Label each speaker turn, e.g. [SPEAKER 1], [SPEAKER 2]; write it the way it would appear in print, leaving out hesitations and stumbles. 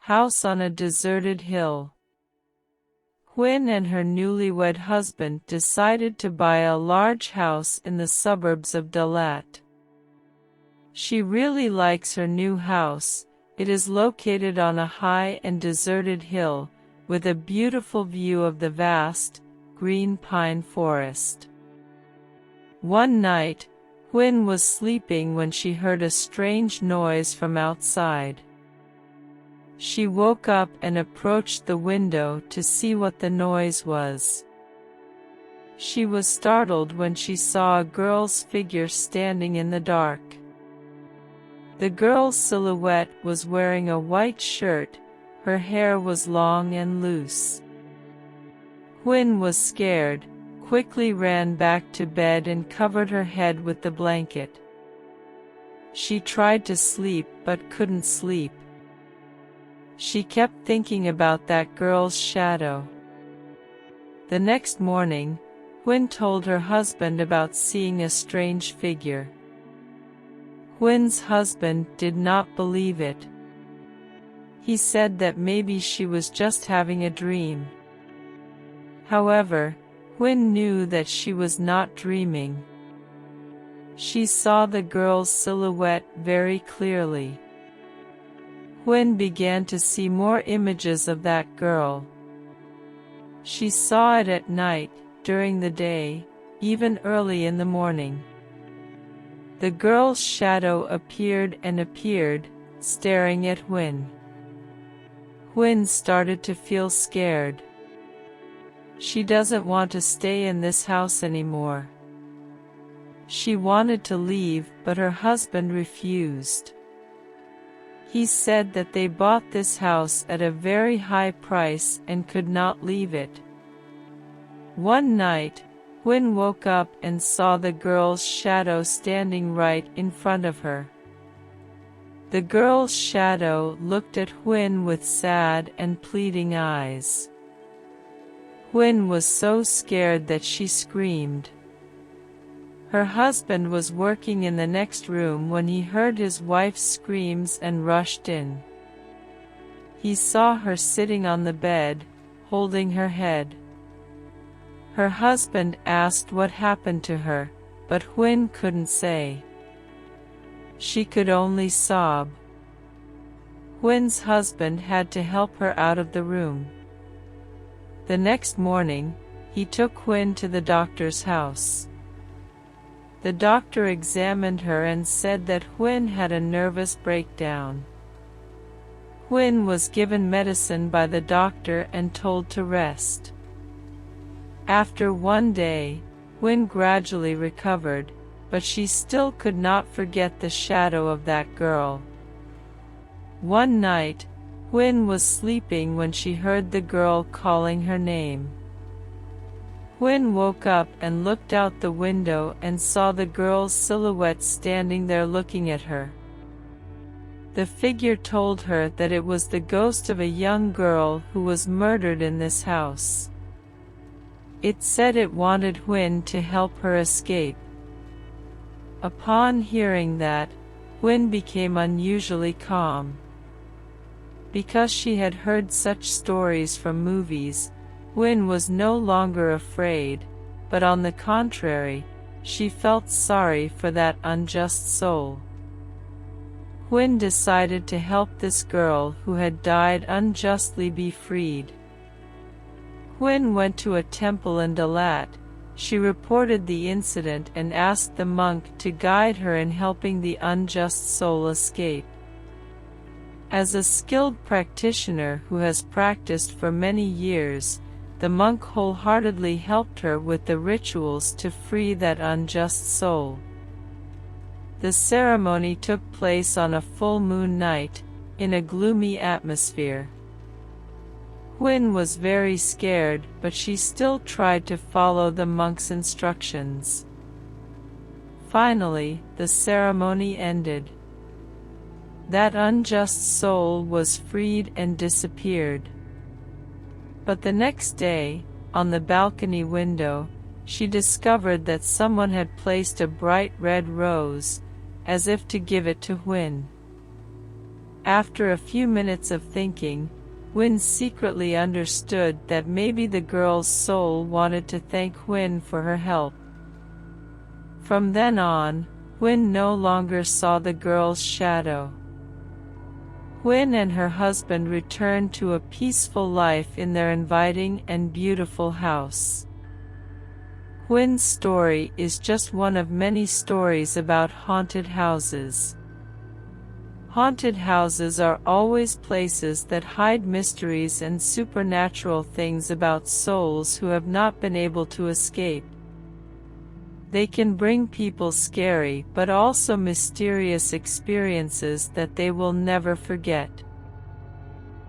[SPEAKER 1] House on a deserted hill. Huyen and her newlywed husband decided to buy a large house in the suburbs of Dalat. She really likes her new house. It is located on a high and deserted hill, with a beautiful view of the vast, green pine forest. One night, Huyen was sleeping when she heard a strange noise from outside. She woke up and approached the window to see what the noise was. She was startled when she saw a girl's figure standing in the dark. The girl's silhouette was wearing a white shirt, her hair was long and loose. Huyen was scared, quickly ran back to bed and covered her head with the blanket. She tried to sleep but couldn't sleep. She kept thinking about that girl's shadow. The next morning, Huyen told her husband about seeing a strange figure. Huyen's husband did not believe it. He said that maybe she was just having a dream. However, Huyen knew that she was not dreaming. She saw the girl's silhouette very clearly. Huyen began to see more images of that girl. She saw it at night, during the day, even early in the morning. The girl's shadow appeared and appeared, staring at Huyen. Huyen started to feel scared. She doesn't want to stay in this house anymore. She wanted to leave, but her husband refused. He said that they bought this house at a very high price and could not leave it. One night, Huyen woke up and saw the girl's shadow standing right in front of her. The girl's shadow looked at Huyen with sad and pleading eyes. Huyen was so scared that she screamed. Her husband was working in the next room when he heard his wife's screams and rushed in. He saw her sitting on the bed, holding her head. Her husband asked what happened to her, but Huyen couldn't say. She could only sob. Huyen's husband had to help her out of the room. The next morning, he took Huyen to the doctor's house. The doctor examined her and said that Huyen had a nervous breakdown. Huyen was given medicine by the doctor and told to rest. After one day, Huyen gradually recovered, but she still could not forget the shadow of that girl. One night, Huyen was sleeping when she heard the girl calling her name. Huyen woke up and looked out the window and saw the girl's silhouette standing there looking at her. The figure told her that it was the ghost of a young girl who was murdered in this house. It said it wanted Huyen to help her escape. Upon hearing that, Huyen became unusually calm. Because she had heard such stories from movies, Huyen was no longer afraid, but on the contrary, she felt sorry for that unjust soul. Huyen decided to help this girl who had died unjustly be freed. Huyen went to a temple in Dalat. She reported the incident and asked the monk to guide her in helping the unjust soul escape. As a skilled practitioner who has practiced for many years, the monk wholeheartedly helped her with the rituals to free that unjust soul. The ceremony took place on a full moon night, in a gloomy atmosphere. Huyen was very scared, but she still tried to follow the monk's instructions. Finally, the ceremony ended. That unjust soul was freed and disappeared. But the next day, on the balcony window, she discovered that someone had placed a bright red rose, as if to give it to Huyen. After a few minutes of thinking, Huyen secretly understood that maybe the girl's soul wanted to thank Huyen for her help. From then on, Huyen no longer saw the girl's shadow. Huyen and her husband returned to a peaceful life in their inviting and beautiful house. Huyen's story is just one of many stories about haunted houses. Haunted houses are always places that hide mysteries and supernatural things about souls who have not been able to escape. They can bring people scary but also mysterious experiences that they will never forget.